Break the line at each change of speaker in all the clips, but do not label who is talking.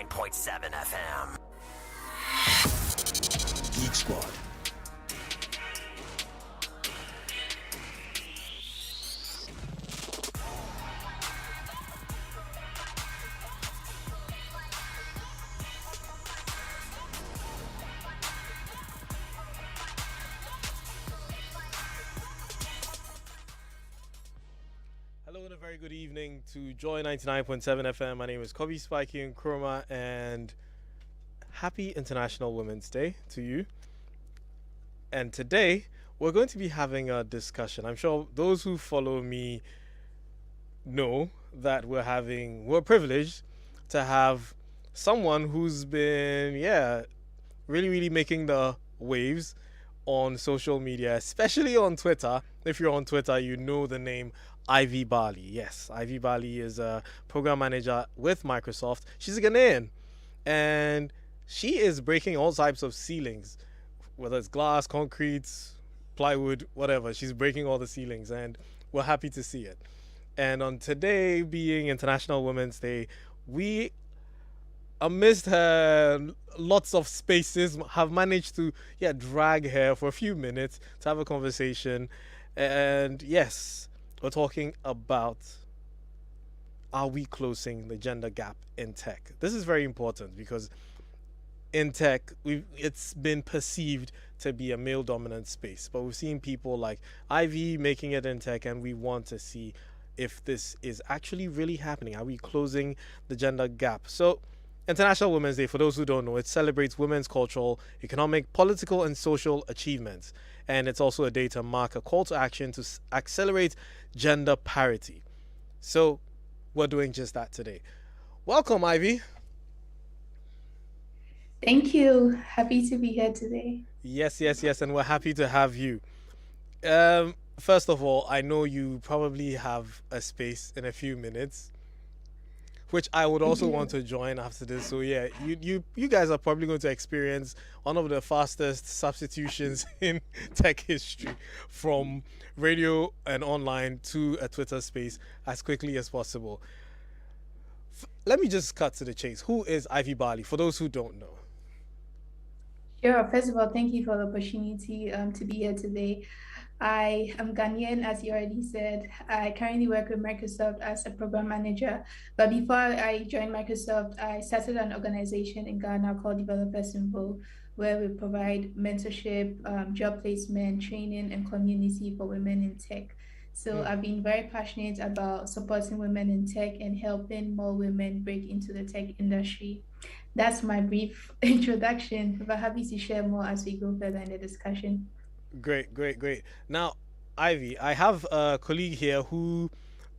99.7 FM.
Geek Squad.
Hello and a very good evening to Joy 99.7 FM. My name is Kobby Spiky Nkrumah and happy International Women's Day to you. And today we're going to be having a discussion. I'm sure those who follow me know that we're privileged to have someone who's been, really making the waves on social media, especially on Twitter. If you're on Twitter, you know the name Ivy Bali. Yes, Ivy Bali is a program manager with Microsoft. She's a Ghanaian, and she is breaking all types of ceilings, whether it's glass, concrete, plywood, whatever. She's breaking all the ceilings, and we're happy to see it. And on today being International Women's Day, we, amidst her lots of spaces, have managed to drag her for a few minutes to have a conversation. And yes, we're talking about, are we closing the gender gap in tech? This is very important because in tech, it's been perceived to be a male-dominant space. But we've seen people like Ivy making it in tech, and we want to see if this is actually really happening. Are we closing the gender gap? So International Women's Day, for those who don't know, it celebrates women's cultural, economic, political, and social achievements. And it's also a day to mark a call to action to accelerate gender parity. So we're doing just that today. Welcome, Ivy.
Thank you. Happy to be here today.
Yes, and we're happy to have you. First of all, I know you probably have a space in a few minutes, which I would also want to join after this. So yeah, you guys are probably going to experience one of the fastest substitutions in tech history, from radio and online to a Twitter space, as quickly as possible. Let me just cut to the chase. Who is Ivy Bali, for those who don't know?
Sure. First of all, thank you for the opportunity to be here today. I am Ghanaian, as you already said. I currently work with Microsoft as a program manager. But before I joined Microsoft, I started an organization in Ghana called Developers Invo, where we provide mentorship, job placement, training, and community for women in tech. So I've been very passionate about supporting women in tech and helping more women break into the tech industry. That's my brief introduction, but happy to share more as we go further in the discussion.
Great. Now, Ivy, I have a colleague here who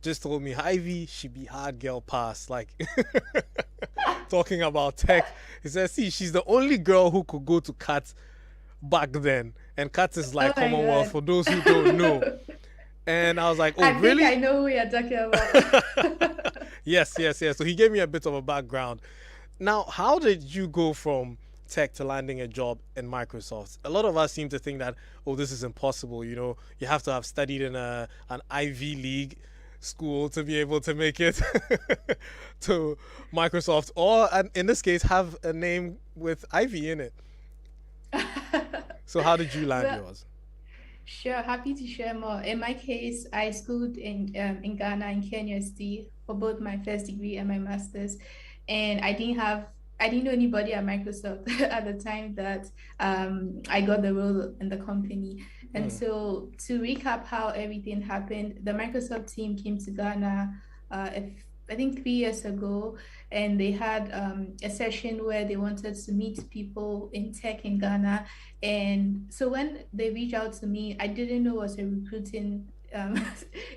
just told me Ivy, she be hard girl pass, like talking about tech. He says, see, she's the only girl who could go to CAT back then. And CAT is like Commonwealth for those who don't know. And I was like, oh, really?
I think I know who you're talking about.
Yes. So he gave me a bit of a background. Now, how did you go from tech to landing a job in Microsoft? A lot of us seem to think that, oh, this is impossible. You know, you have to have studied in an Ivy League school to be able to make it to Microsoft, or in this case, have a name with Ivy in it. So how did you land yours?
Sure, happy to share more. In my case, I schooled in Ghana in KNUST for both my first degree and my master's, and I didn't know anybody at Microsoft at the time that I got the role in the company. And so to recap how everything happened, the Microsoft team came to Ghana, I think 3 years ago, and they had a session where they wanted to meet people in tech in Ghana. And so when they reached out to me, I didn't know it was a recruiting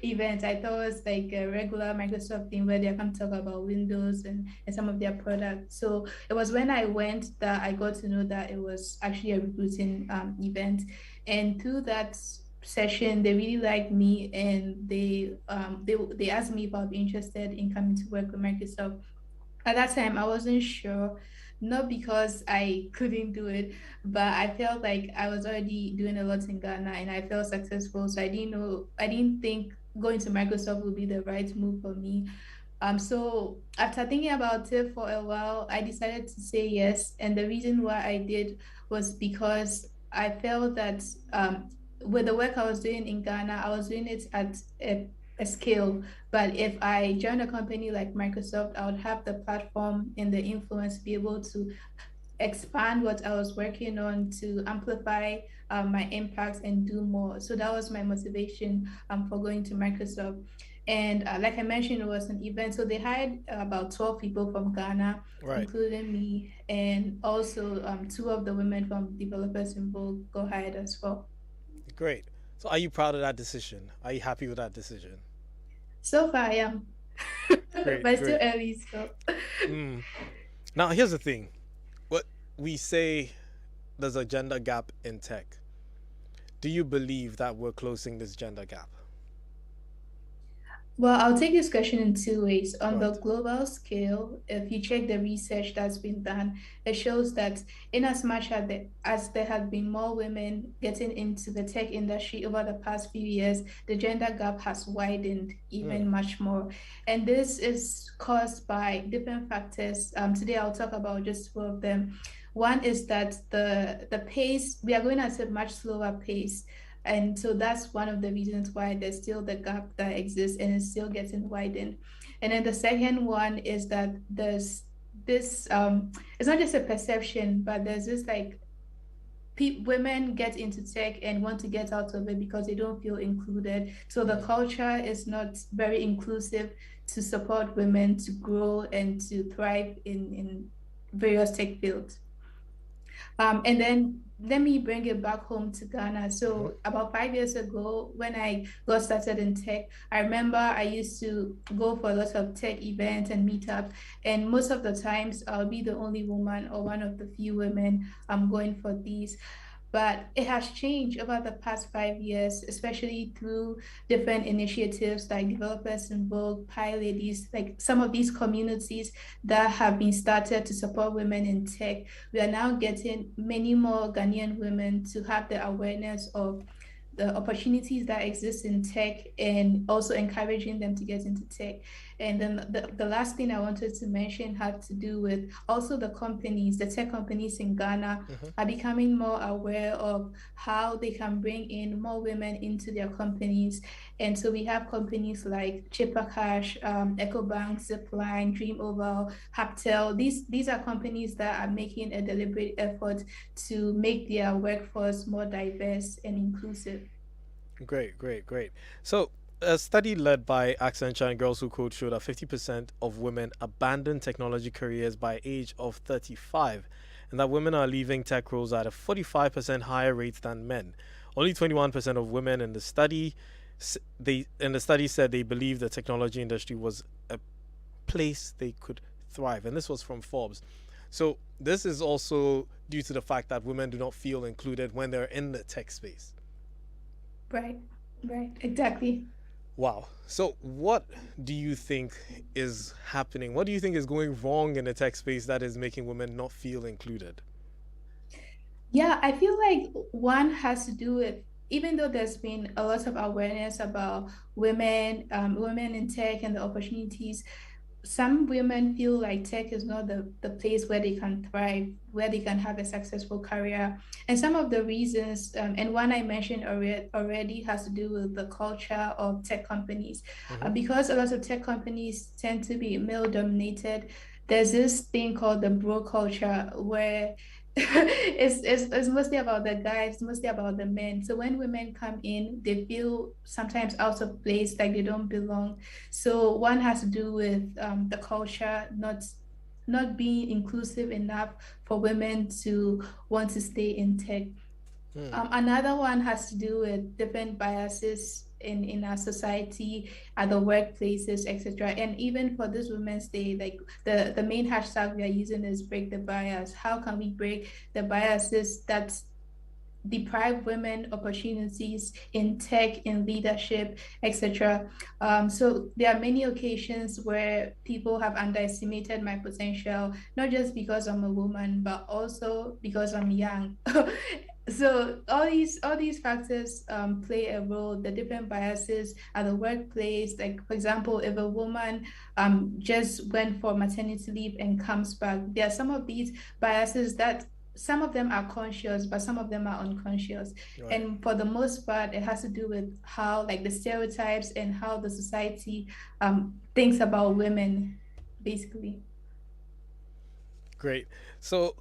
event. I thought it was like a regular Microsoft thing where they come talk about Windows and some of their products. So it was when I went that I got to know that it was actually a recruiting event. And through that session, they really liked me, and they asked me if I'd be interested in coming to work with Microsoft. At that time, I wasn't sure, not because I couldn't do it, but I felt like I was already doing a lot in Ghana and I felt successful. So I didn't think going to Microsoft would be the right move for me. So after thinking about it for a while, I decided to say yes. And the reason why I did was because I felt that with the work I was doing in Ghana, I was doing it at a scale. But if I joined a company like Microsoft, I would have the platform and the influence to be able to expand what I was working on, to amplify my impact and do more. So that was my motivation for going to Microsoft. And like I mentioned, it was an event. So they hired about 12 people from Ghana,
Right.
including me, and also two of the women from Developers in Vogue got hired as well.
Great. So are you proud of that decision? Are you happy with that decision?
So far, I am,
Great,
but still
great.
early. So,
Mm. Now here's the thing. What we say, there's a gender gap in tech. Do you believe that we're closing this gender gap?
well, I'll take this question in two ways. On the
Right.
global scale, if you check the research that's been done, it shows that in as much as there have been more women getting into the tech industry over the past few years, the gender gap has widened
Mm.
even much more. And this is caused by different factors. Today, I'll talk about just two of them. One is that the pace, we are going at a much slower pace, and so that's one of the reasons why there's still the gap that exists and it's still getting widened. And then the second one is that there's this it's not just a perception, but there's this like women get into tech and want to get out of it because they don't feel included. So the
Mm.
culture is not very inclusive to support women to grow and to thrive in various tech fields. And then let me bring it back home to Ghana.
Mm-hmm.
So about 5 years ago, when I got started in tech, I remember I used to go for a lot of tech events and meetups, and most of the times I'll be the only woman or one of the few women going for these. But it has changed over the past 5 years, especially through different initiatives like Developers in Vogue, Pie Ladies, like some of these communities that have been started to support women in tech. We are now getting many more Ghanaian women to have the awareness of the opportunities that exist in tech and also encouraging them to get into tech. And then the last thing I wanted to mention had to do with also the companies, the tech companies in Ghana
Mm-hmm.
are becoming more aware of how they can bring in more women into their companies. And so we have companies like Chipper Cash, EcoBank, Zipline, Dream Oval, Haptel. These are companies that are making a deliberate effort to make their workforce more diverse and inclusive.
Great, great, great. So, a study led by Accenture and Girls Who Code showed that 50% of women abandon technology careers by age of 35, and that women are leaving tech roles at a 45% higher rate than men. Only 21% of women in the study said they believed the technology industry was a place they could thrive, and this was from Forbes. So, this is also due to the fact that women do not feel included when they're in the tech space.
Right, right, exactly.
Wow. So, what do you think is happening? What do you think is going wrong in the tech space that is making women not feel included?
Yeah, I feel like one has to do with, even though there's been a lot of awareness about women in tech and the opportunities, some women feel like tech is not the place where they can thrive, where they can have a successful career. And some of the reasons, and one I mentioned already has to do with the culture of tech companies.
Mm-hmm.
Because a lot of tech companies tend to be male dominated, there's this thing called the bro culture where it's mostly about the guys, it's mostly about the men. So when women come in, they feel sometimes out of place, like they don't belong. So one has to do with the culture not being inclusive enough for women to want to stay in tech.
Mm.
Another one has to do with different biases in our society, at the workplaces, etc. And even for this Women's Day, like the main hashtag we are using is break the bias. How can we break the biases that deprive women opportunities in tech, in leadership, etc. So there are many occasions where people have underestimated my potential, not just because I'm a woman, but also because I'm young. So all these factors play a role. The different biases at the workplace, like for example, if a woman just went for maternity leave and comes back, there are some of these biases that some of them are conscious, but some of them are unconscious.
Right.
And for the most part, it has to do with how like the stereotypes and how the society thinks about women, basically.
Great. So,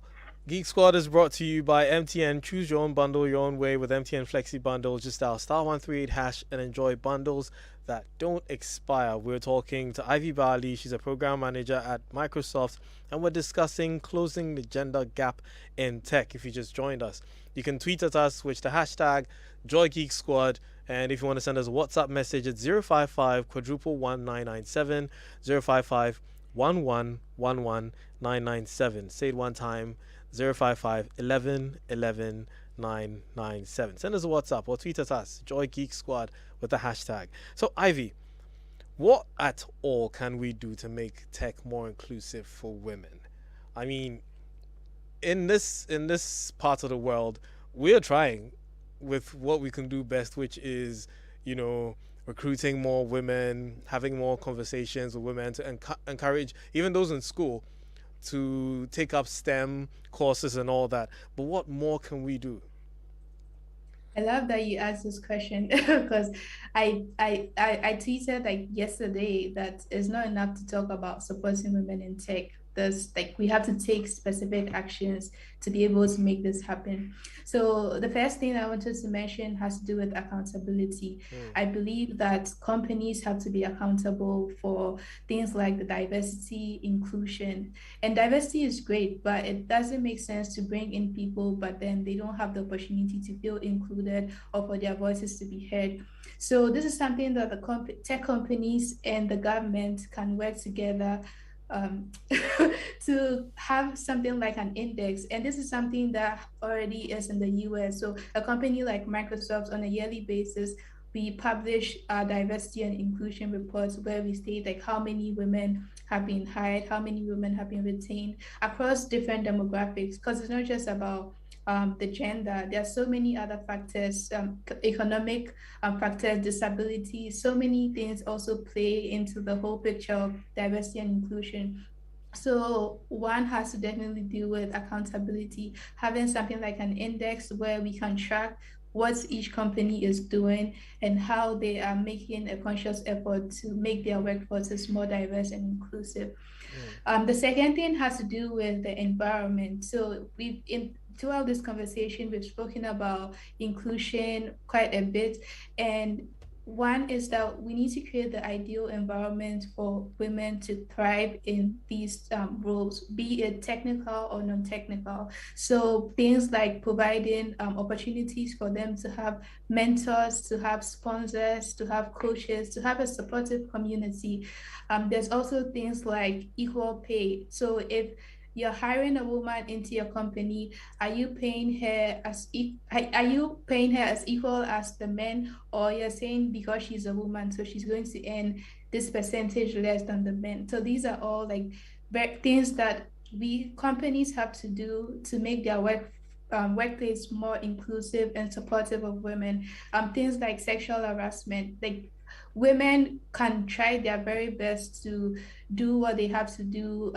Geek Squad is brought to you by MTN. Choose your own bundle your own way with MTN Flexi Bundles. Just dial *138 hash and enjoy bundles that don't expire. We're talking to Ivy Bali. She's a program manager at Microsoft, and we're discussing closing the gender gap in tech. If you just joined us, you can tweet at us with the hashtag #JoyGeekSquad. And if you want to send us a WhatsApp message, it's 055 quadruple 1997 055 1111997. Say it one time, 055 11 11 997. Send us a WhatsApp or tweet at us, Joy Geek Squad, with the hashtag. So, Ivy, what at all can we do to make tech more inclusive for women? I mean, in this part of the world, we're trying with what we can do best, which is, you know, recruiting more women, having more conversations with women to encourage even those in school to take up STEM courses and all that. But what more can we do?
I love that you asked this question because I tweeted like yesterday that it's not enough to talk about supporting women in tech. There's like we have to take specific actions to be able to make this happen. So the first thing I wanted to mention has to do with accountability.
Mm,
I believe that companies have to be accountable for things like the diversity, inclusion, and diversity is great, but it doesn't make sense to bring in people, but then they don't have the opportunity to feel included or for their voices to be heard. So this is something that the tech companies and the government can work together um, to have something like an index. And this is something that already is in the US. So a company like Microsoft on a yearly basis, we publish our diversity and inclusion reports where we state like how many women have been hired, how many women have been retained across different demographics, because it's not just about the gender. There are so many other factors, economic factors, disability, so many things also play into the whole picture of diversity and inclusion. So one has to definitely deal with accountability, having something like an index where we can track what each company is doing and how they are making a conscious effort to make their workforces more diverse and inclusive.
mm,
The second thing has to do with the environment. So we've in throughout this conversation, we've spoken about inclusion quite a bit. And one is that we need to create the ideal environment for women to thrive in these roles, be it technical or non-technical. So things like providing opportunities for them to have mentors, to have sponsors, to have coaches, to have a supportive community. There's also things like equal pay. So if you're hiring a woman into your company, are you paying her are you paying her as equal as the men, or you're saying because she's a woman so she's going to earn this percentage less than the men? So these are all like things that we companies have to do to make their workplace more inclusive and supportive of women. Things like sexual harassment, like women can try their very best to do what they have to do,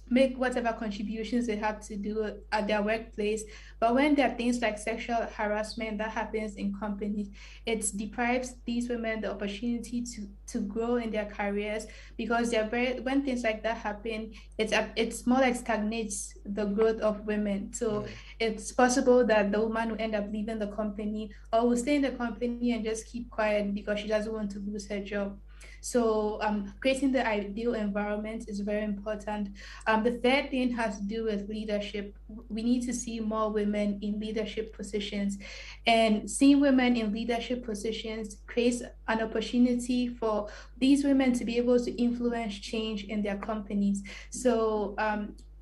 make whatever contributions they have to do at their workplace. But when there are things like sexual harassment that happens in companies, it deprives these women the opportunity to grow in their careers, because they're very when things like that happen, it's more like stagnates the growth of women. So
mm.
it's possible that the woman will end up leaving the company or will stay in the company and just keep quiet because she doesn't want to lose her job. So creating the ideal environment is very important. The third thing has to do with leadership. We need to see more women in leadership positions, and seeing women in leadership positions creates an opportunity for these women to be able to influence change in their companies. So,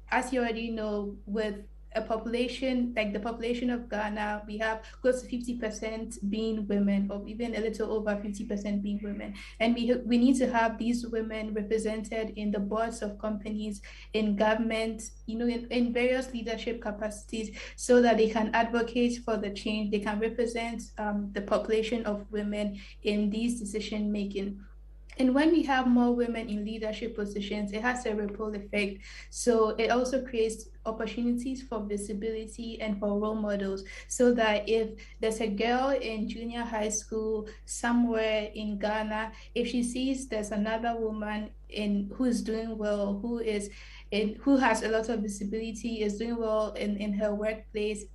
as you already know, with a population, like the population of Ghana, we have close to 50% being women, or even a little over 50% being women. And we need to have these women represented in the boards of companies, in government, in various leadership capacities, so that they can advocate for the change. They can represent the population of women in these decision making. And when we have more women in leadership positions, it has a ripple effect. So it also creates opportunities for visibility and for role models. So that if there's a girl in junior high school somewhere in Ghana, if she sees there's another woman in who's doing well, who has a lot of visibility, is doing well in her workplace,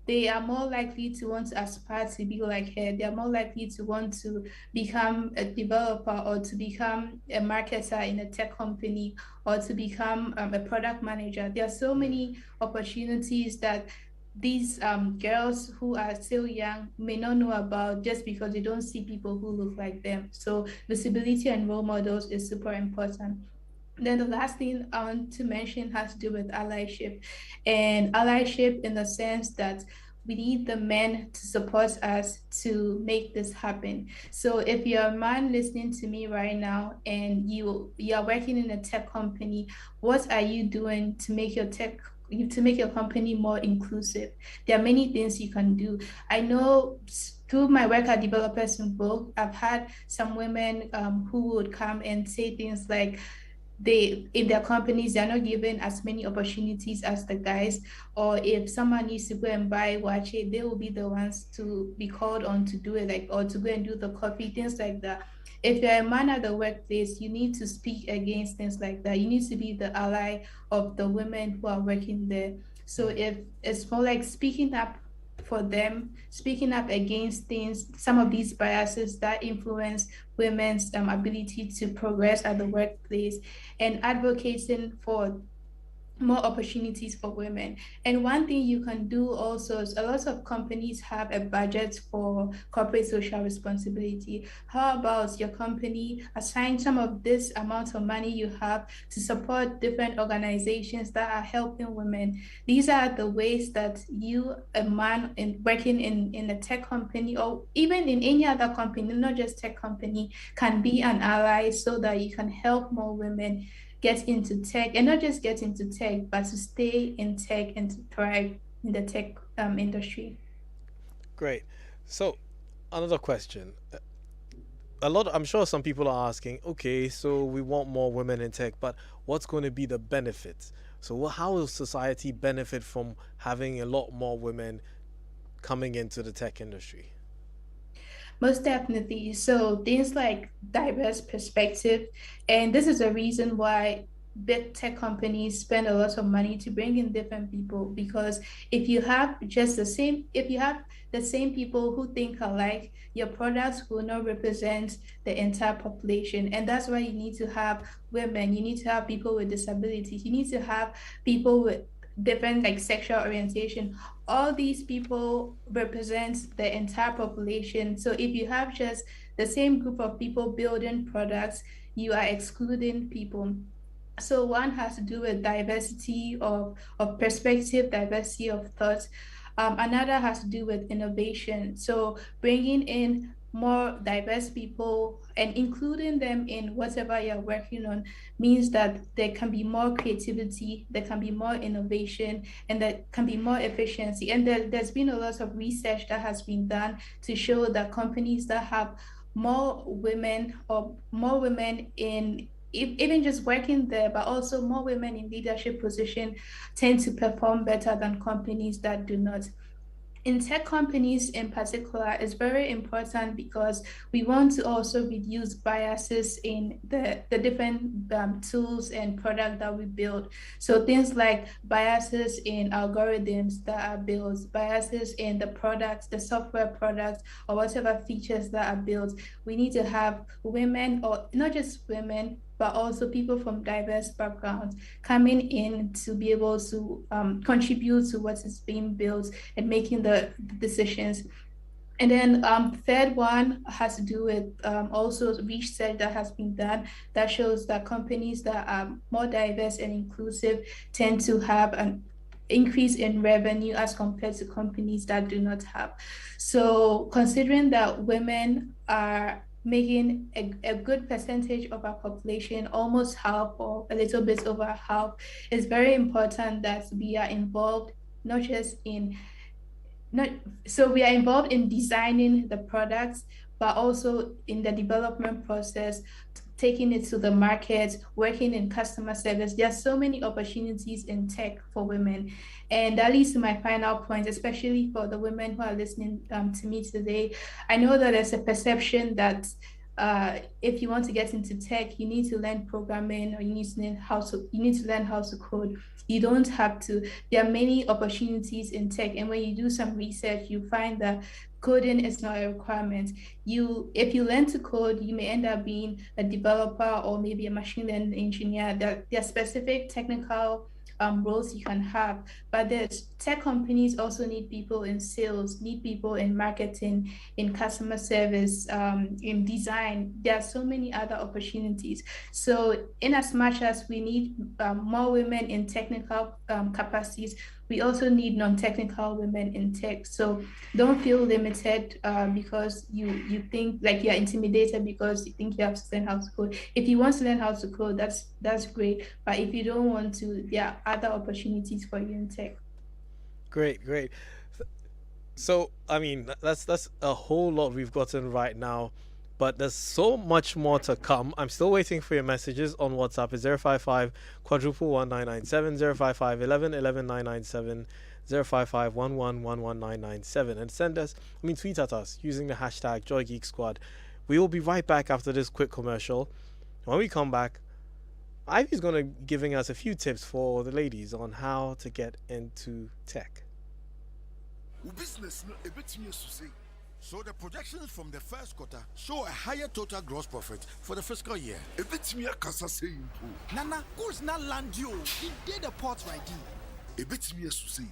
they are more likely to want to aspire to be like her. They are more likely to want to become a developer, or to become a marketer in a tech company, or to become a product manager. There are so many opportunities that these girls who are still young may not know about, just because they don't see people who look like them. So visibility and role models is super important. Then the last thing I want to mention has to do with allyship. And allyship in the sense that we need the men to support us to make this happen. So if you're a man listening to me right now, and you are working in a tech company, what are you doing to make your company more inclusive? There are many things you can do. I know through my work at Developers in Vogue, I've had some women who would come and say things like, they in their companies, they're not given as many opportunities as the guys, or if someone needs to go and buy wache, they will be the ones to be called on to do it, like, or to go and do the coffee, things like that. If you're a man at the workplace, you need to speak against things like that. You need to be the ally of the women who are working there. So if it's more like speaking up for them, speaking up against things, some of these biases that influence women's ability to progress at the workplace, and advocating for more opportunities for women. And one thing you can do also is, a lot of companies have a budget for corporate social responsibility. How about your company assign some of this amount of money you have to support different organizations that are helping women? These are the ways that you, a man working in a tech company, or even in any other company, not just tech company, can be an ally, so that you can help more women get into tech, and not just get into tech, but to stay in tech and to thrive in the tech industry.
Great. So, another question. I'm sure some people are asking, okay, so we want more women in tech, but what's going to be the benefits? So, how will society benefit from having a lot more women coming into the tech industry?
Most definitely. So things like diverse perspective, and this is a reason why big tech companies spend a lot of money to bring in different people, because if you have the same people who think alike, your products will not represent the entire population. And that's why you need to have women, you need to have people with disabilities, you need to have people with different, like, sexual orientation. All these people represent the entire population. So if you have just the same group of people building products, you are excluding people. So one has to do with diversity of perspective, diversity of thought. Another has to do with innovation. So bringing in more diverse people and including them in whatever you're working on means that there can be more creativity, there can be more innovation, and there can be more efficiency. And there's been a lot of research that has been done to show that companies that have more women in, even just working there, but also more women in leadership position, tend to perform better than companies that do not. In tech companies in particular, is very important because we want to also reduce biases in the different tools and product that we build. So things like biases in algorithms that are built, biases in the products, the software products, or whatever features that are built. We need to have women, or not just women, but also people from diverse backgrounds coming in to be able to contribute to what is being built and making the decisions. And then third one has to do with also research that has been done that shows that companies that are more diverse and inclusive tend to have increase in revenue as compared to companies that do not have. So considering that women are making a good percentage of our population, almost half or a little bit over half, it's very important that we are involved not just in not so we are involved in designing the products, but also in the development process, taking it to the market, working in customer service. There are so many opportunities in tech for women. And that leads to my final point, especially for the women who are listening to me today. I know that there's a perception that if you want to get into tech, you need to learn programming or you need to learn how to code. You don't have to. There are many opportunities in tech, and when you do some research, you find that coding is not a requirement. If you learn to code, you may end up being a developer or maybe a machine learning engineer. There are specific technical roles you can have, but the tech companies also need people in sales, need people in marketing, in customer service, in design. There are so many other opportunities. So in as much as we need more women in technical capacities, we also need non-technical women in tech. So don't feel limited because you think like you're intimidated because you think you have to learn how to code. If you want to learn how to code, that's great. But if you don't want to, there are other opportunities for you in tech.
Great, great. So, I mean, that's a whole lot we've gotten right now, but there's so much more to come. I'm still waiting for your messages on WhatsApp. It's 055 quadruple 1997 055 11 11 997 055 11 11 997, and tweet at us using the hashtag Joy Geek Squad. We will be right back after this quick commercial. When we come back, Ivy's going to giving us a few tips for the ladies on how to get into tech.
Business no a bit to say. So the projections from the first quarter show a higher total gross profit for the fiscal year. A bit me a kasa saying
Nana, who's not land you? He did the pot right
here. A bit me a say.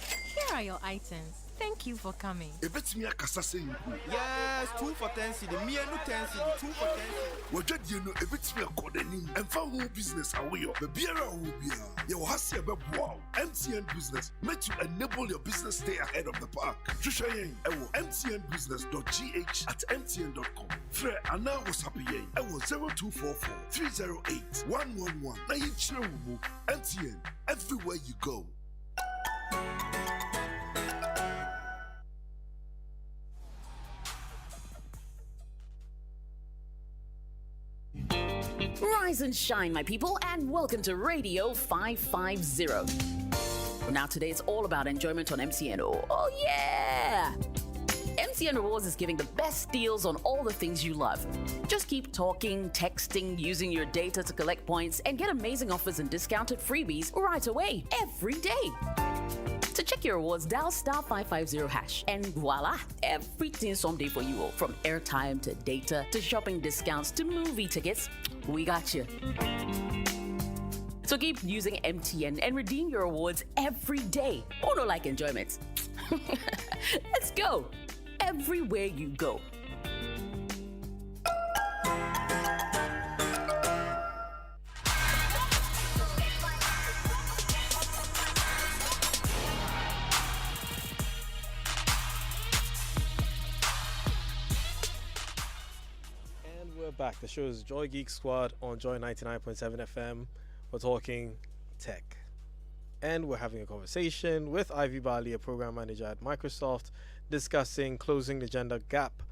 Here are your items. Thank you for coming.
A bit me a kasa saying
yes, 2 for 10 cedi, me no 10 cedi, 2 for 10 cedi.
What did you know a bit me a coding and found whole business away? The beer will be your hussy a wow. MTN business made to enable your business stay ahead of the pack. Jushayen, mtnbusiness.gh at mtn.com. Fre Anna was happy. I was 0244 308 111. Now you chill MTN everywhere you go.
Rise and shine, my people, and welcome to Radio 550. Now, today it's all about enjoyment on MTN. Oh yeah! MTN Rewards is giving the best deals on all the things you love. Just keep talking, texting, using your data to collect points, and get amazing offers and discounted freebies right away, every day. To check your rewards, dial *550# and voila, everything's someday for you all. From airtime to data to shopping discounts to movie tickets, we got you. So keep using MTN and redeem your rewards every day. Oh, no, like enjoyment. Let's go. Everywhere you go.
Back. The show is Joy Geek Squad on Joy 99.7 FM. We're talking tech. And we're having a conversation with Ivy Bali, a program manager at Microsoft, discussing closing the gender gap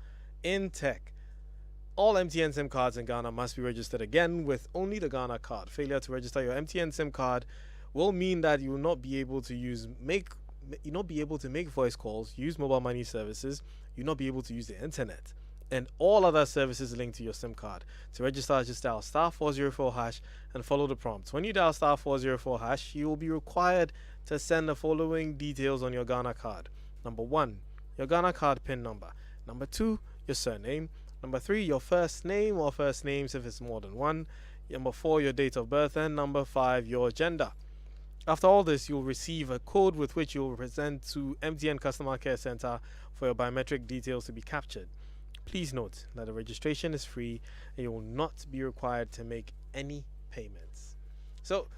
in tech. All MTN SIM cards in Ghana must be registered again with only the Ghana card. Failure to register your MTN SIM card will mean that you will not be able to make voice calls, use mobile money services, you'll not be able to use the internet, and all other services linked to your SIM card. To register, just dial *404# and follow the prompts. When you dial *404#, you will be required to send the following details on your Ghana card. Number 1, your Ghana card PIN number. Number 2, your surname. Number 3, your first name or first names if it's more than one. Number 4, your date of birth. And number 5, your gender. After all this, you'll receive a code with which you'll present to MTN Customer Care Center for your biometric details to be captured. Please note that the registration is free and you will not be required to make any payments. So,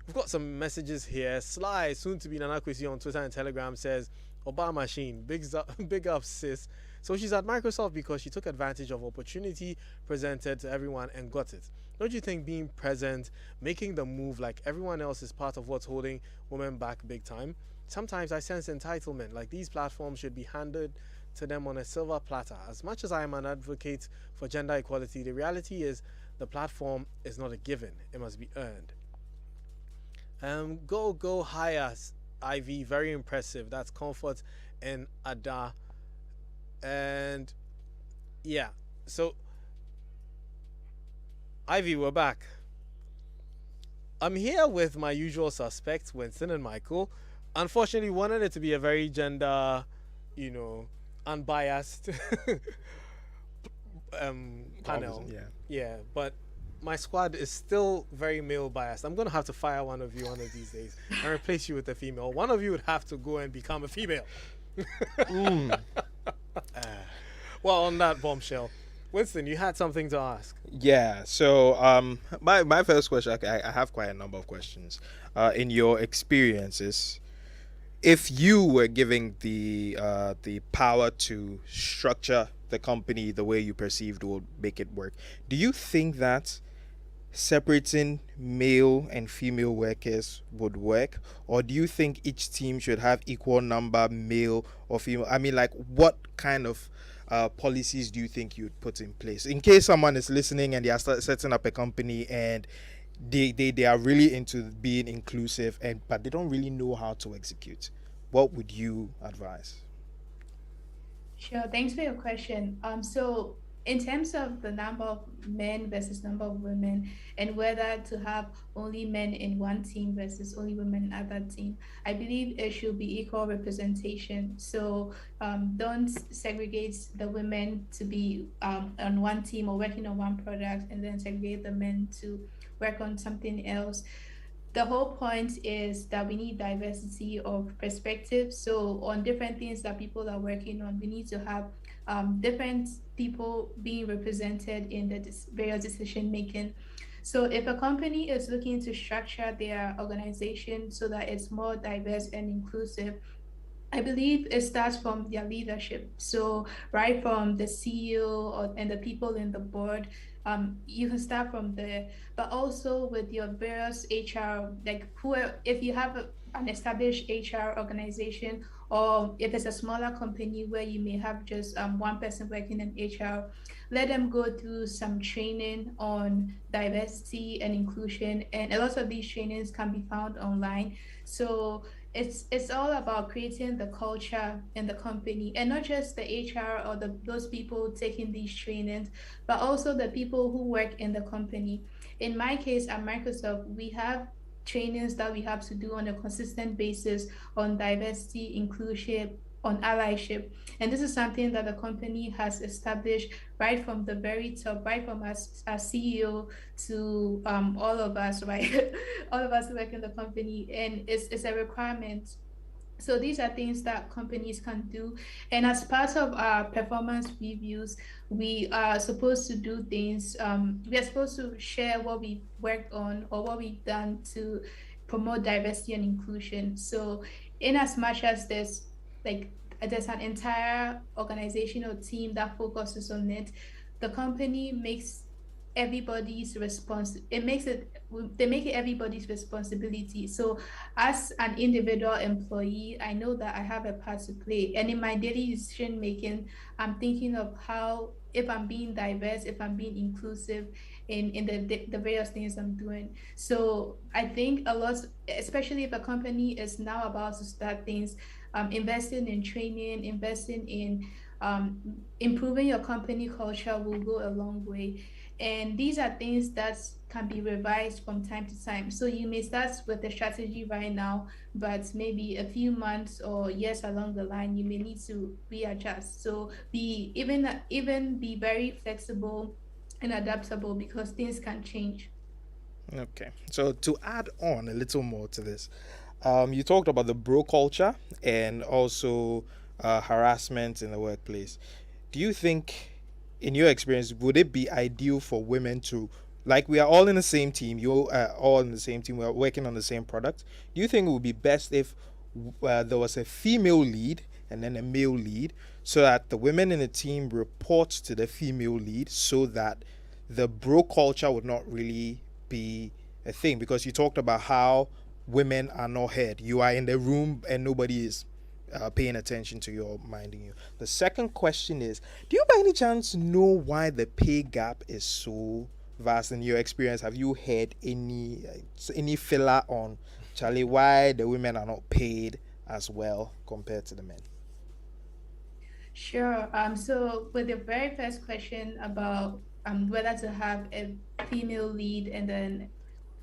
We've got some messages here. Sly, soon to be Nana Kwesi on Twitter and Telegram, says, Obama machine, big up, sis. So she's at Microsoft because she took advantage of opportunity presented to everyone and got it. Don't you think being present, making the move like everyone else is part of what's holding women back big time? Sometimes I sense entitlement, like these platforms should be handed to them on a silver platter. As much as I am an advocate for gender equality, the reality is the platform is not a given. It must be earned. Go higher, Ivy. Very impressive. That's Comfort and Ada. And yeah, so Ivy, we're back. I'm here with my usual suspects, Winston and Michael. Unfortunately, wanted it to be a very gender, unbiased panel. Yeah, but my squad is still very male biased. I'm gonna have to fire one of you one of these days and replace you with a female. One of you would have to go and become a female. Well, on that bombshell, Winston, you had something to ask.
Yeah. So my first question, I have quite a number of questions. In your experiences, if you were giving the power to structure the company the way you perceived would make it work, do you think that separating male and female workers would work, or do you think each team should have equal number male or female? I mean, like, what kind of policies do you think you'd put in place in case someone is listening and they are setting up a company and they are really into being inclusive but they don't really know how to execute? What would you advise?
Sure, thanks for your question. So in terms of the number of men versus number of women, and whether to have only men in one team versus only women in other team, I believe it should be equal representation. So don't segregate the women to be on one team or working on one product, and then segregate the men to work on something else. The whole point is that we need diversity of perspective. So on different things that people are working on, we need to have different people being represented in the various decision making. So if a company is looking to structure their organization so that it's more diverse and inclusive, I believe it starts from their leadership. So right from the CEO and the people in the board, you can start from there, but also with your various HR, like if you have an established HR organization, or if it's a smaller company where you may have just one person working in HR, let them go through some training on diversity and inclusion. And a lot of these trainings can be found online. So it's all about creating the culture in the company, and not just the HR or those people taking these trainings, but also the people who work in the company. In my case at Microsoft, we have trainings that we have to do on a consistent basis on diversity, inclusion, on allyship. And this is something that the company has established right from the very top, right from us as CEO to all of us, right? All of us who work in the company, and it's a requirement. So these are things that companies can do. And as part of our performance reviews, we are supposed to do things. We are supposed to share what we worked on or what we've done to promote diversity and inclusion. So in as much as there's an entire organizational team that focuses on it, the company makes everybody's they make it everybody's responsibility. So as an individual employee, I know that I have a part to play, and in my daily decision making, I'm thinking of how, if I'm being diverse, if I'm being inclusive in the various things I'm doing. So I think a lot, especially if a company is now about to start things, investing in training, investing in improving your company culture will go a long way. And these are things that can be revised from time to time. So you may start with the strategy right now, but maybe a few months or years along the line, you may need to readjust. So be very flexible and adaptable, because things can change.
Okay. So to add on a little more to this, you talked about the bro culture and also harassment in the workplace. Do you think, in your experience, would it be ideal for women to like we are all in the same team, you are all in the same team, we are working on the same product. Do you think it would be best if there was a female lead and then a male lead, so that the women in the team report to the female lead, so that the bro culture would not really be a thing? Because you talked about how women are not heard. You are in the room and nobody is paying attention to you or minding you. The second question is, do you by any chance know why the pay gap is so vast in your experience? Have you heard any filler on, Charlie, why the women are not paid as well compared to the men?
Sure. So with the very first question about whether to have a female lead and then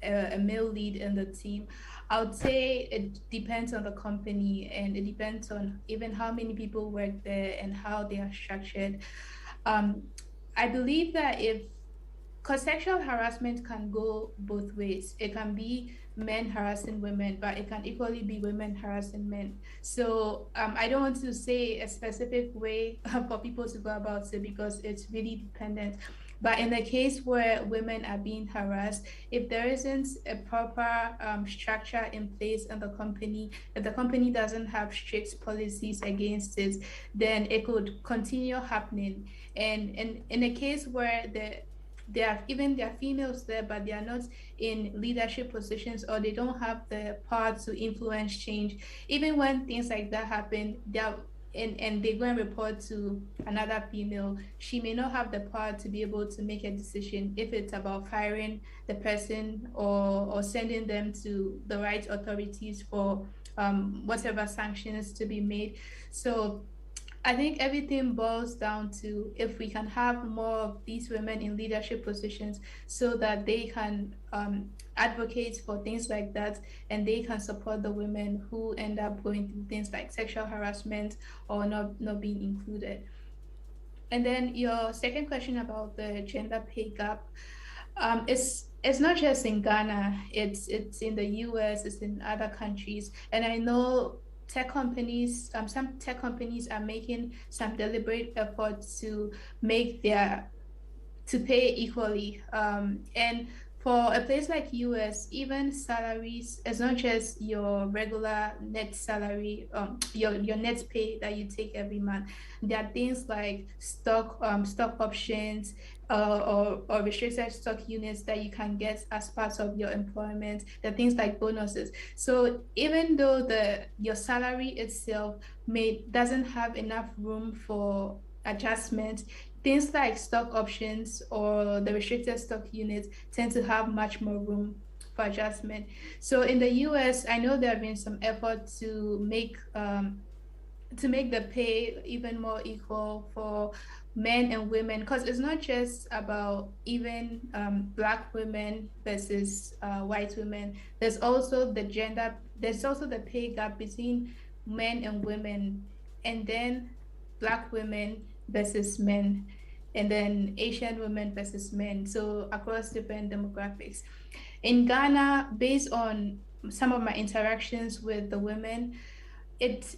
a male lead in the team, I would say it depends on the company, and it depends on even how many people work there and how they are structured. Um, I believe that because sexual harassment can go both ways. It can be men harassing women, but it can equally be women harassing men. So I don't want to say a specific way for people to go about it, because it's really dependent. But in the case where women are being harassed, if there isn't a proper structure in place in the company, if the company doesn't have strict policies against it, then it could continue happening. And in a case where there are females there, but they are not in leadership positions, or they don't have the power to influence change. Even when things like that happen, and they go and report to another female, she may not have the power to be able to make a decision if it's about firing the person, or sending them to the right authorities for whatever sanctions to be made. So I think everything boils down to if we can have more of these women in leadership positions, so that they can advocate for things like that, and they can support the women who end up going through things like sexual harassment or not being included. And then your second question about the gender pay gap, it's not just in Ghana. It's in the US. It's in other countries, and I know some tech companies are making some deliberate efforts to make their to pay equally. And for a place like US, even salaries, it's not just your regular net salary, your net pay that you take every month. There are things like stock options, or restricted stock units that you can get as part of your employment. There are things like bonuses. So even though your salary itself may doesn't have enough room for adjustment, things like stock options or the restricted stock units tend to have much more room for adjustment. So in the US, I know there have been some effort to make the pay even more equal for men and women, because it's not just about even black women versus white women. There's also the pay gap between men and women, and then black women versus men, and then Asian women versus men, so across different demographics. In Ghana, based on some of my interactions with the women, it's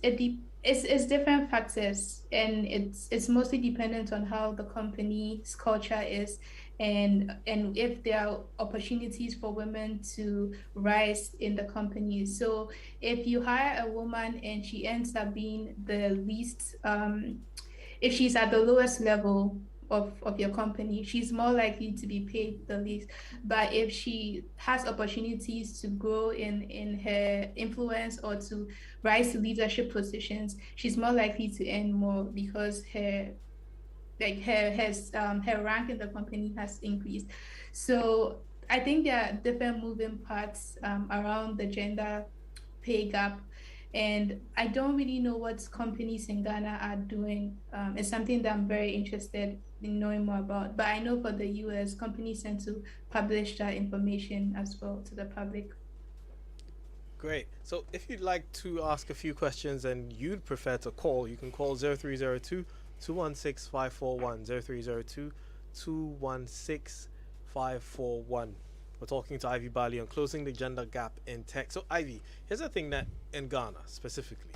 different factors, and it's mostly dependent on how the company's culture is, and if there are opportunities for women to rise in the company. So if you hire a woman and she ends up being the least, if she's at the lowest level of your company, she's more likely to be paid the least. But if she has opportunities to grow in her influence or to rise to leadership positions, she's more likely to earn more, because her rank in the company has increased. So I think there are different moving parts around the gender pay gap, and I don't really know what companies in Ghana are doing. It's something that I'm very interested in knowing more about. But I know for the US, companies tend to publish that information as well to the public.
Great. So if you'd like to ask a few questions and you'd prefer to call, you can call 0302 216 541. 0302 216 541. We're talking to Ivy Bali on closing the gender gap in tech. So Ivy, here's the thing that in Ghana specifically,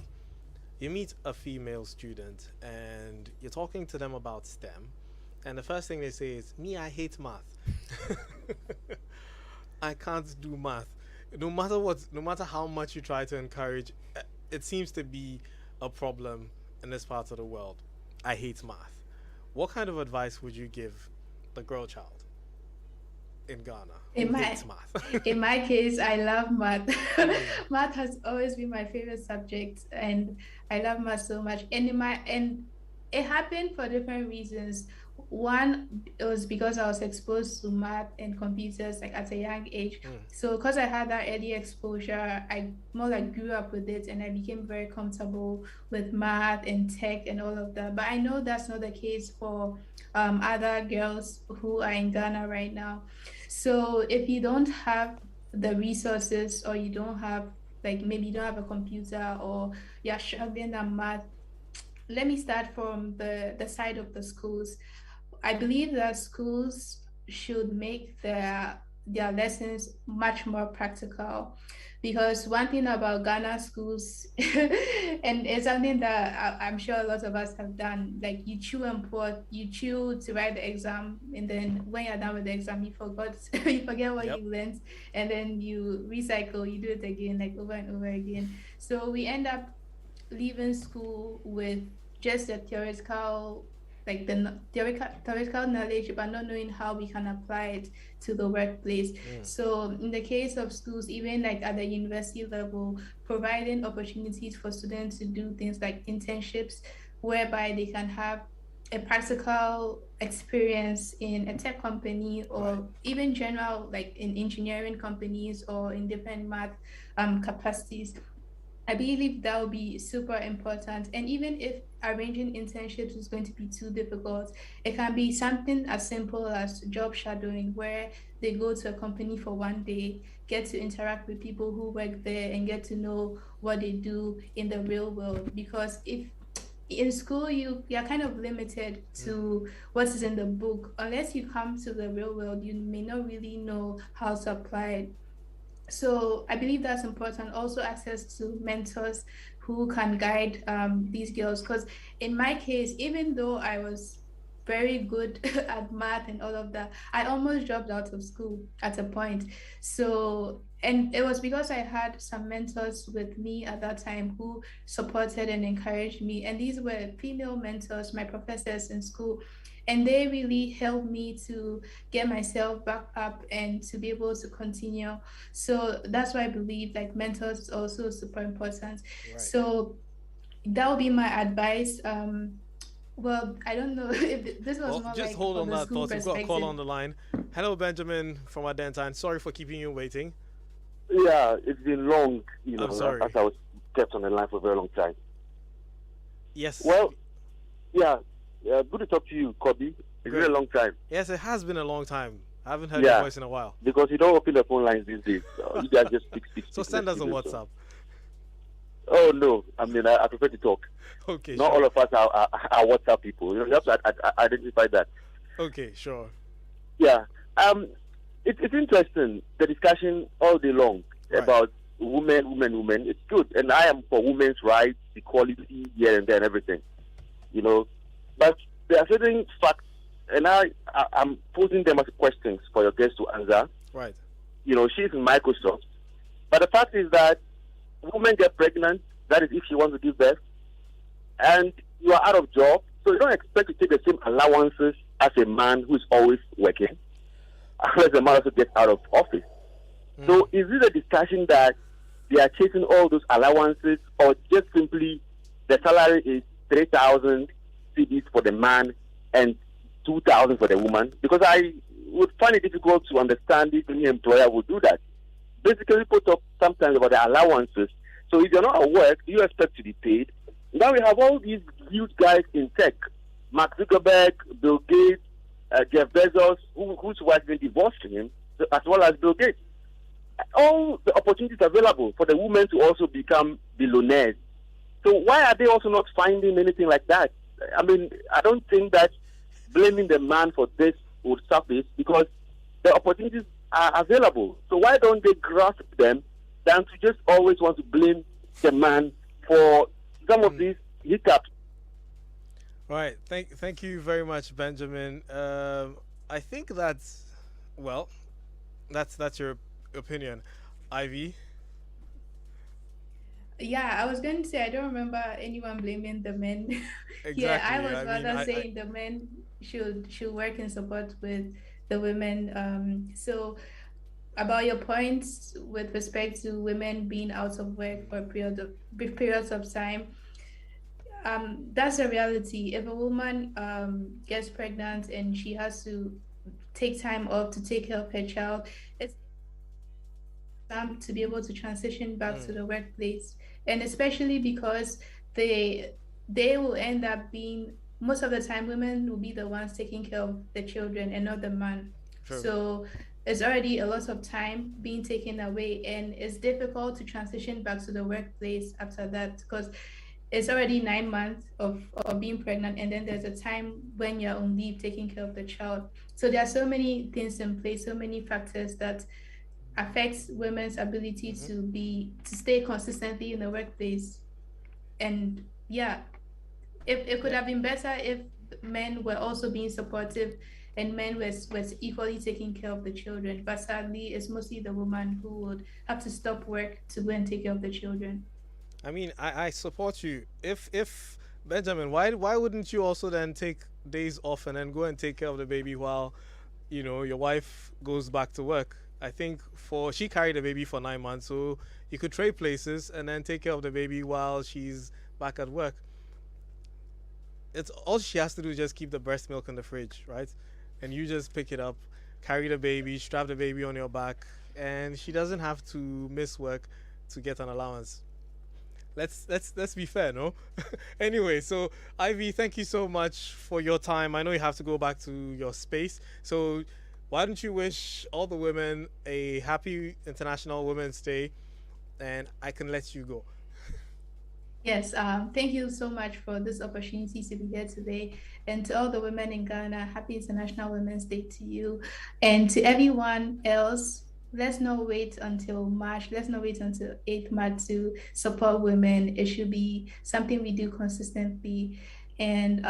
you meet a female student and you're talking to them about STEM, and the first thing they say is, "Me, I hate math. I can't do math." No matter what, no matter how much you try to encourage, it seems to be a problem in this part of the world. I hate math. What kind of advice would you give the girl child in Ghana who hates math?
In my case, I love math. Math has always been my favorite subject, and I love math so much. And it happened for different reasons. One, it was because I was exposed to math and computers like at a young age. So because I had that early exposure, I more like grew up with it, and I became very comfortable with math and tech and all of that. But I know that's not the case for other girls who are in Ghana right now. So if you don't have the resources, or you don't have, like, maybe you don't have a computer, or you're struggling at math, let me start from the side of the schools. I believe that schools should make their lessons much more practical, because one thing about Ghana schools, and it's something that I'm sure a lot of us have done, like you chew and pour, you chew to write the exam, and then when you're done with the exam, you forget what you learned, and then you recycle, you do it again, like over and over again. So we end up leaving school with just a theoretical, like the theoretical knowledge, but not knowing how we can apply it to the workplace. So in the case of schools, even like at the university level, providing opportunities for students to do things like internships, whereby they can have a practical experience in a tech company, or even general, like in engineering companies or in different math capacities. I believe that will be super important. And even if arranging internships is going to be too difficult, it can be something as simple as job shadowing, where they go to a company for one day, get to interact with people who work there, and get to know what they do in the real world. Because if in school you're kind of limited to what is in the book, unless you come to the real world, you may not really know how to apply it. So I believe that's important. Also, access to mentors who can guide these girls. Because in my case, even though I was very good at math and all of that, I almost dropped out of school at a point. So, and it was because I had some mentors with me at that time who supported and encouraged me. And these were female mentors, my professors in school. And they really helped me to get myself back up and to be able to continue. So that's why I believe like mentors is also super important. So that would be my advice. Well, I don't know if this was more
just
like
hold on that thought. We've got a call on
perspective.
the line. Hello, Benjamin from Adentine. Sorry for keeping you waiting.
Yeah, it's been long, you know,
I'm sorry.
as I was kept on the line for a very long time.
Yes.
Well, yeah, good to talk to you, Kobby. It's been a long time.
Yes, it has been a long time. I haven't heard your voice in a while.
Because you don't open the phone lines these days. You guys just speak.
So send us a WhatsApp.
Oh, no. I mean, I prefer to talk.
Okay,
Not all of us are WhatsApp people. You know, you have to identify that.
Okay, sure.
Yeah. It's interesting, the discussion all day long about women. It's good. And I am for women's rights, equality, here and there and everything. You know. But there are certain facts, and I'm posing them as questions for your guests to answer.
Right.
You know, she's in Microsoft. But the fact is that women get pregnant, that is if she wants to give birth, and you are out of job, so you don't expect to take the same allowances as a man who is always working, unless the man also gets out of office. So is this a discussion that they are chasing all those allowances, or just simply the salary is 3,000 CDs for the man and 2,000 for the woman? Because I would find it difficult to understand if any employer would do that. Basically, people talk sometimes about the allowances. So if you're not at work, you expect to be paid. Now we have all these huge guys in tech, Mark Zuckerberg, Bill Gates, Jeff Bezos, whose wife been divorced to him, as well as Bill Gates. All the opportunities available for the women to also become billionaires. So why are they also not finding anything like that? I mean, I don't think that blaming the man for this would suffice, because the opportunities are available. So why don't they grasp them than to just always want to blame the man for some of these hiccups?
All right. Thank you very much, Benjamin. I think well, that's your opinion, Ivy.
Yeah, I was going to say I don't remember anyone blaming the men. Yeah, I
Exactly.
was
I mean,
rather
I
saying the men should work in support with the women. So about your points with respect to women being out of work for a period of brief periods of time, that's a reality. If a woman gets pregnant and she has to take time off to take care of her child, it's them to be able to transition back to the workplace, and especially because they will end up being, most of the time women will be the ones taking care of the children and not the man.
true.
So it's already a lot of time being taken away, and it's difficult to transition back to the workplace after that because it's already 9 months of being pregnant, and then there's a time when you're on leave taking care of the child. So there are so many things in place, so many factors that affects women's ability to stay consistently in the workplace. And yeah, if it could have been better if men were also being supportive and men was equally taking care of the children, but sadly it's mostly the woman who would have to stop work to go and take care of the children.
I mean, I support you. If Benjamin, why wouldn't you also then take days off and then go and take care of the baby while your wife goes back to work? I think for she carried the baby for 9 months, so you could trade places and then take care of the baby while she's back at work. It's all she has to do is just keep the breast milk in the fridge, right? And you just pick it up, carry the baby, strap the baby on your back, and she doesn't have to miss work to get an allowance. Let's be fair, no? Anyway, so Ivy, thank you so much for your time. I know you have to go back to your space, so why don't you wish all the women a happy International Women's Day, and I can let you go.
Yes, thank you so much for this opportunity to be here today. And to all the women in Ghana, happy International Women's Day to you. And to everyone else, let's not wait until March. Let's not wait until 8th March to support women. It should be something we do consistently. And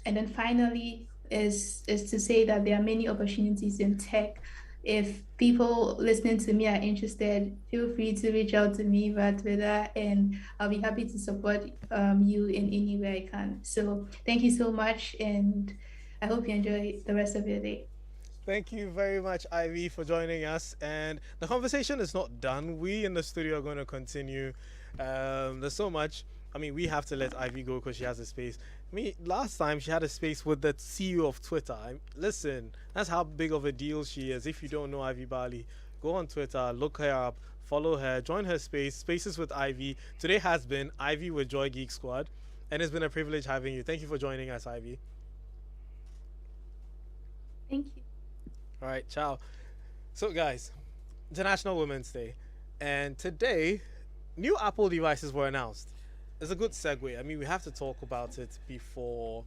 then finally is to say that there are many opportunities in tech. If people listening to me are interested, feel free to reach out to me via Twitter, and I'll be happy to support you in any way I can. So thank you so much, and I hope you enjoy the rest of your day.
Thank you very much, Ivy, for joining us. And the conversation is not done. We in the studio are going to continue. There's so much. I mean, we have to let Ivy go because she has a space. I mean, last time she had a space with the CEO of Twitter. Listen, that's how big of a deal she is. If you don't know Ivy Bali, go on Twitter, look her up, follow her, join her space, Spaces with Ivy. Today has been Ivy with Joy Geek Squad, and it's been a privilege having you. Thank you for joining us, Ivy.
Thank you.
All right, ciao. So, guys, International Women's Day, and today, new Apple devices were announced. It's a good segue. I mean, we have to talk about it before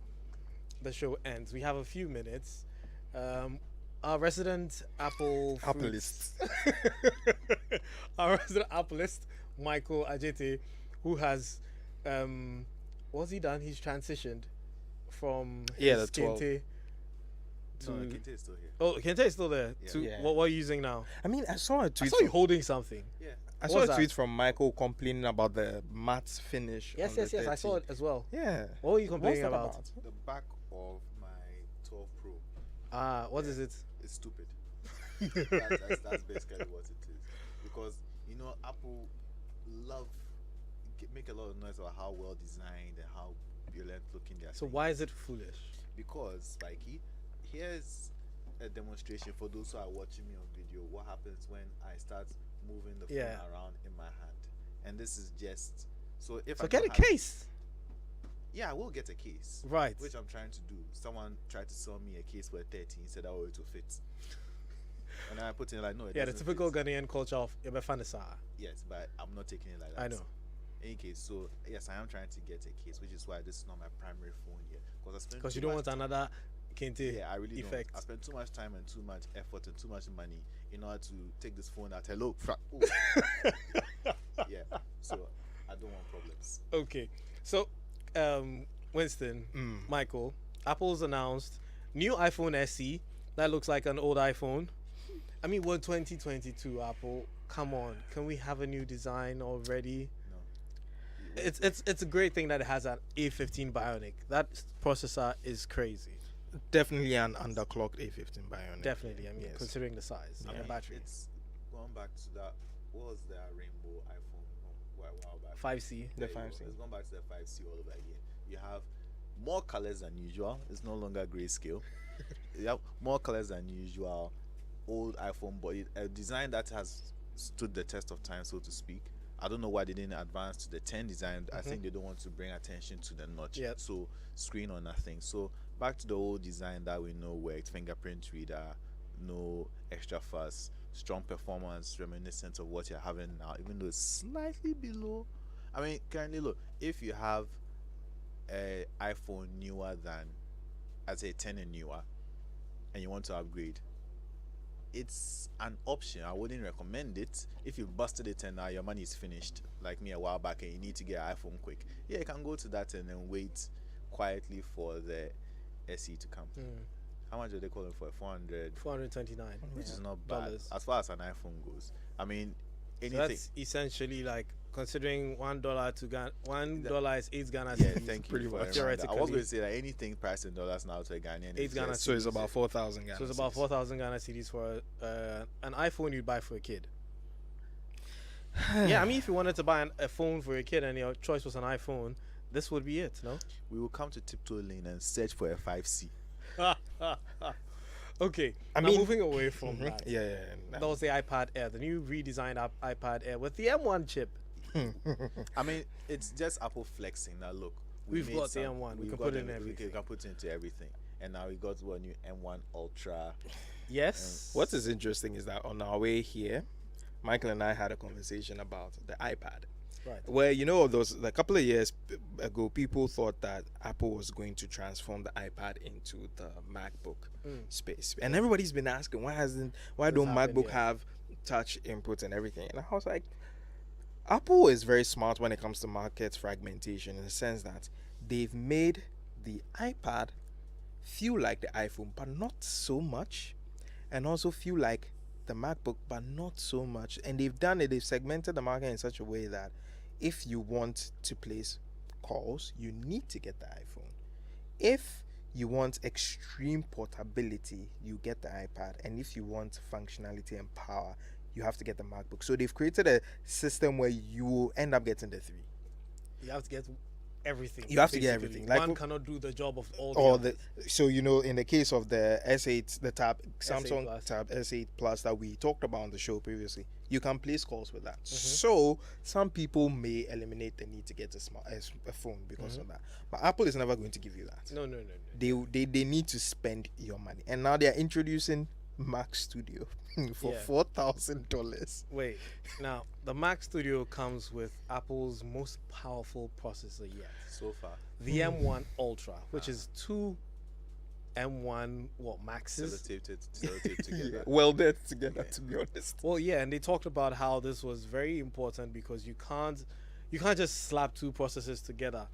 the show ends. We have a few minutes. Our resident
Appleist.
Our resident Appleist, Michael Ajete, who has, what's he done? He's transitioned from
The 12.
Kente to.
No, Kinte is still here.
Oh, Kente is still there.
Yeah.
To
Yeah.
what are you using now?
I mean, I saw a
I
tweet.
saw you holding something.
Yeah.
I
What
saw
was
a tweet
that?
from Michael complaining about the matte finish.
Yes,
on the
yes, yes. I saw
13.
it as well.
Yeah.
What were you
What's
complaining
that
about?
The back of my 12 Pro
What is it?
is stupid. That's basically what it is. Because, Apple love make a lot of noise about how well designed and how brilliant looking they are.
So why is it foolish?
Because, Spiky, here's a demonstration for those who are watching me on video. What happens when I start moving the phone
Yeah.
around in my hand? And this is just so if
So
I
get a
don't have-
case.
Yeah, I will get a case.
Right.
Which I'm trying to do. Someone tried to sell me a case for 13, said, oh, it will fit. And then I put in like, no, it
Yeah, the
doesn't
typical
fit.
Ghanaian culture of Yabefanisa.
Yes, but I'm not taking it like that.
I know.
Any case, so yes, I am trying to get a case, which is why this is not my primary phone yet.
Because you don't want another Kente
Yeah, I really
effect.
don't. I spent too much time and too much effort and too much money in order to take this phone out. Hello, yeah. So I don't want problems.
Okay. So, Winston, Michael, Apple's announced new iPhone SE that looks like an old iPhone. I mean, we're 2022, Apple. Come on, can we have a new design already?
No.
It's a great thing that it has an A15 Bionic. That processor is crazy.
Definitely an underclocked A15 Bionic.
Definitely, I mean,
Yes.
considering the size and the battery.
It's going back to that. What was their rainbow iPhone a while back?
5C.
The
There you go.
5C.
It's gone back to the 5C all over again. You have more colors than usual. It's no longer grayscale. You have more colors than usual. Old iPhone body, a design that has stood the test of time, so to speak. I don't know why they didn't advance to the 10 design. I think they don't want to bring attention to the notch.
Yep.
So screen or nothing. So back to the old design that we know worked. Fingerprint reader, no extra fuss, strong performance, reminiscent of what you're having now, even though it's slightly below. I mean, currently look, if you have a iPhone newer than, I'd say 10 and newer, and you want to upgrade, it's an option. I wouldn't recommend it. If you busted it and now your money is finished, like me a while back, and you need to get an iPhone quick, yeah, you can go to that and then wait quietly for the SE to come. How much are they calling for? 400,
429.
which is not bad
Dollars.
as far as an iPhone goes. I mean,
So
anything.
that's essentially like considering $1 to Ghana, $1 is 8 Ghana
Yeah,
cedis.
thank you.
pretty
for
much.
the reminder. I was
Theoretically.
going to say that anything priced in dollars now to a Ghanaian
Eight
is
Ghana
just-
So it's about 4,000 Ghana
So it's about
cedis.
4,000 Ghana cedis for an iPhone you'd buy for a kid. Yeah, I mean, if you wanted to buy a phone for your kid and your choice was an iPhone, this would be it, no?
We will come to Tiptoe Lane and search for a 5C.
Okay,
I
now
mean-
moving away from that.
Yeah.
That was the iPad Air, the new redesigned iPad Air with the M1 chip.
I mean, it's just Apple flexing. Now look,
We've
made
got the M1. We
we've
can
got
put it in
We
everything.
can put it into everything. And now we got one new M1 Ultra.
Yes.
What is interesting is that on our way here, Michael and I had a conversation about the iPad.
Right.
Where, a couple of years ago, people thought that Apple was going to transform the iPad into the MacBook space. And everybody's been asking, why don't
happened
MacBook
yet?
have touch inputs and everything? And I was like, Apple is very smart when it comes to market fragmentation, in the sense that they've made the iPad feel like the iPhone, but not so much, and also feel like the MacBook, but not so much. And they've segmented the market in such a way that if you want to place calls, you need to get the iPhone. If you want extreme portability, you get the iPad. And if you want functionality and power, you have to get the MacBook. So they've created a system where you will end up getting the three.
You have to get everything.
You have to get
basically.
everything. Like,
one cannot do the job of all the
Or
others.
in the case of the S8, the Samsung
Plus.
Tab S8 Plus that we talked about on the show previously, you can place calls with that.
Mm-hmm.
So some people may eliminate the need to get a phone because of that. But Apple is never going to give you that.
No.
They need to spend your money, and now they are introducing Mac Studio for
Yeah.
$4,000.
Wait. Now, the Mac Studio comes with Apple's most powerful processor yet.
So far,
The M1 Ultra, which is two M1 Maxes.
sellotaped together.
Welded together, to be honest.
Well, yeah, and they talked about how this was very important because you can't just slap two processors together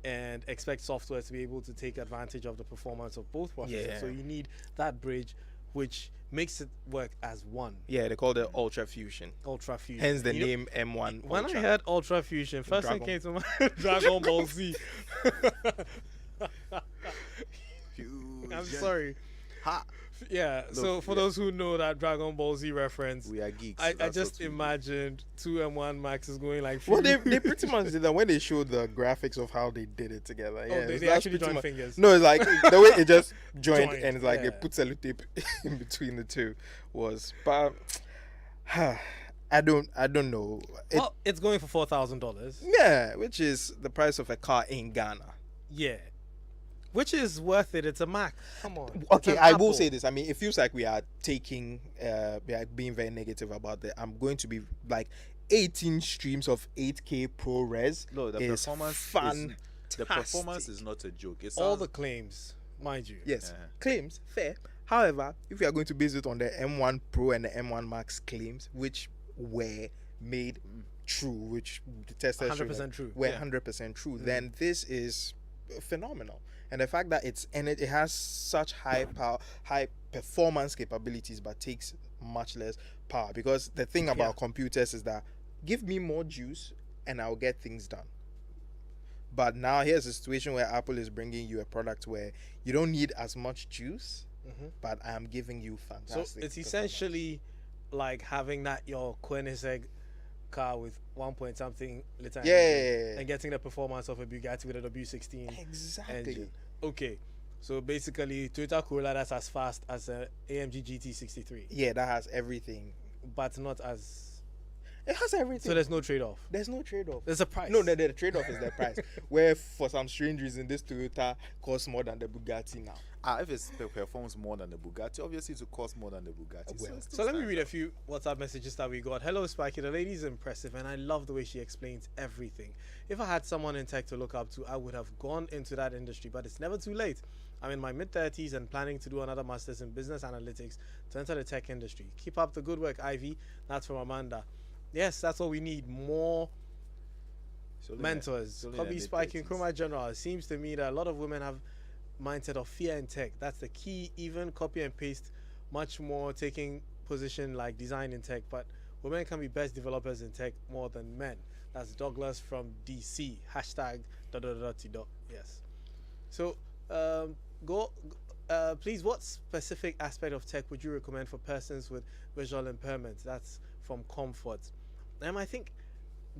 and expect software to be able to take advantage of the performance of both processors.
Yeah.
So you need that bridge, which makes it work as one.
Yeah, they call it Ultra Fusion.
Ultra Fusion.
Hence the
You know,
name M1
when
Ultra.
I heard Ultra Fusion, first thing came to mind Dragon Ball Z. I'm sorry.
Ha!
Yeah, so for those who know that Dragon Ball Z reference,
We are geeks.
I
That's
just
what we do.
imagined two M1 Maxes going like.
Well, they pretty much did that when they showed the graphics of how they did it together. Yeah,
they
that's
actually
pretty
joined
much-
fingers.
No, it's like the way it just joined,
Joined,
and it's like
yeah.
they put sellotape in between the two was. But I don't know.
Well, it's going for $4,000.
Yeah, which is the price of a car in Ghana.
Yeah, which is worth it. It's a Mac. Come on.
Okay,
It's an
I will
Apple.
say this. I mean, it feels like we are we are being very negative about that. I'm going to be like 18 streams of 8K ProRes.
No, the
is
performance
fun.
The performance is not a joke. It's
All the claims, mind you.
Yes,
Uh-huh.
claims fair. However, if you are going to base it on the M1 Pro and the M1 Max claims, which were made true, which the testers showed
100%
that
true,
were
yeah.
100% true, then this is phenomenal. And the fact that it has such high power, high performance capabilities, but takes much less power. Because the thing about computers is that give me more juice and I'll get things done. But now here's a situation where Apple is bringing you a product where you don't need as much juice, but I am giving you fantastic.
So it's essentially like having that your Koenigsegg car with 1 point something liter engine and getting the performance of a Bugatti with a W16
exactly
engine. Okay, so basically Toyota Corolla that's as fast as a AMG GT63.
Yeah, that has everything,
but not as.
It has everything.
So there's no trade-off.
There's no trade-off.
There's a price.
No, the trade-off is the price. Where for some strange reason this Toyota costs more than the Bugatti now.
If it performs more than the Bugatti, obviously it will cost more than the Bugatti.
Well,
so let me read a few WhatsApp messages that we got. Hello, Spiky. The lady's impressive, and I love the way she explains everything. If I had someone in tech to look up to, I would have gone into that industry, but it's never too late. I'm in my mid-30s and planning to do another master's in business analytics to enter the tech industry. Keep up the good work, Ivy. That's from Amanda. Yes, that's what we need. More mentors. Kobby Spiky Nkrumah General. It seems to me that a lot of women have mindset of fear in tech. That's the key. Even copy and paste much more, taking position like design in tech. But women can be best developers in tech more than men. That's Douglas from DC. Hashtag ... Yes. So please, what specific aspect of tech would you recommend for persons with visual impairments? That's from Comfort. I think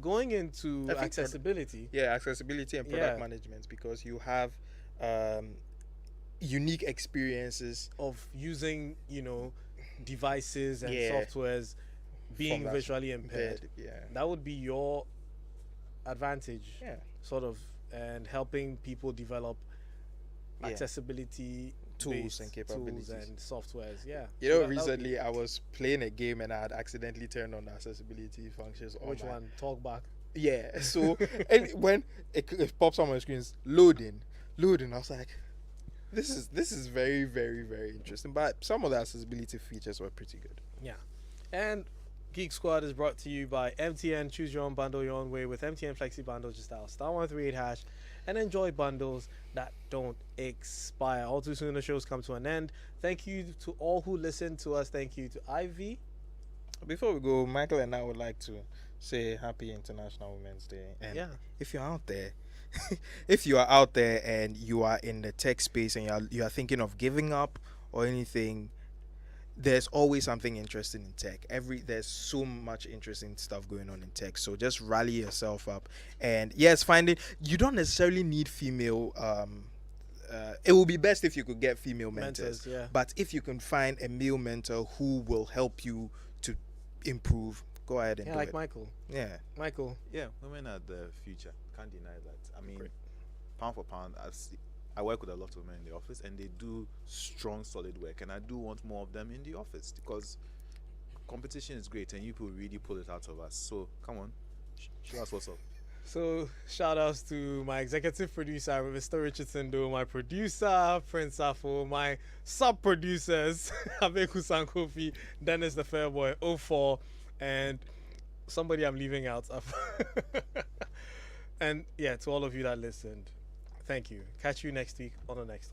going into accessibility.
Accessibility and product management, because you have unique experiences
of using, devices and softwares being visually impaired. That would be your advantage, sort of, and helping people develop accessibility
tools and capabilities
and softwares.
Recently I was playing a game and I had accidentally turned on the accessibility functions.
Which one? Talk back.
So and when it pops on my screen, loading, I was like, this is very, very, very interesting. But some of the accessibility features were pretty good.
And Geek Squad is brought to you by MTN. Choose your own bundle your own way with MTN Flexi Bundles. Just dial *138# and enjoy bundles that don't expire. All too soon the shows come to an end. Thank you to all who listened to us. Thank you to Ivy.
Before we go, Michael and I would like to say Happy International Women's Day. And if you're out there, and you are in the tech space and you are thinking of giving up or anything, there's always something interesting in tech. There's so much interesting stuff going on in tech. So just rally yourself up. And yes, you don't necessarily need female. It would be best if you could get female mentors. But if you can find a male mentor who will help you to improve, go ahead and do
like
it.
Michael.
Michael.
Women are the future. Can't deny that. I mean, pound for pound, I work with a lot of women in the office, and they do strong, solid work. And I do want more of them in the office because competition is great, and you people really pull it out of us. So come on, show us what's up.
So shout outs to my executive producer, Mr. Richardson, my producer, Prince Afo, my sub-producers, Abeku Sankofi, Dennis the Fairboy, 04, and somebody I'm leaving out. And to all of you that listened, thank you. Catch you next week on the next one.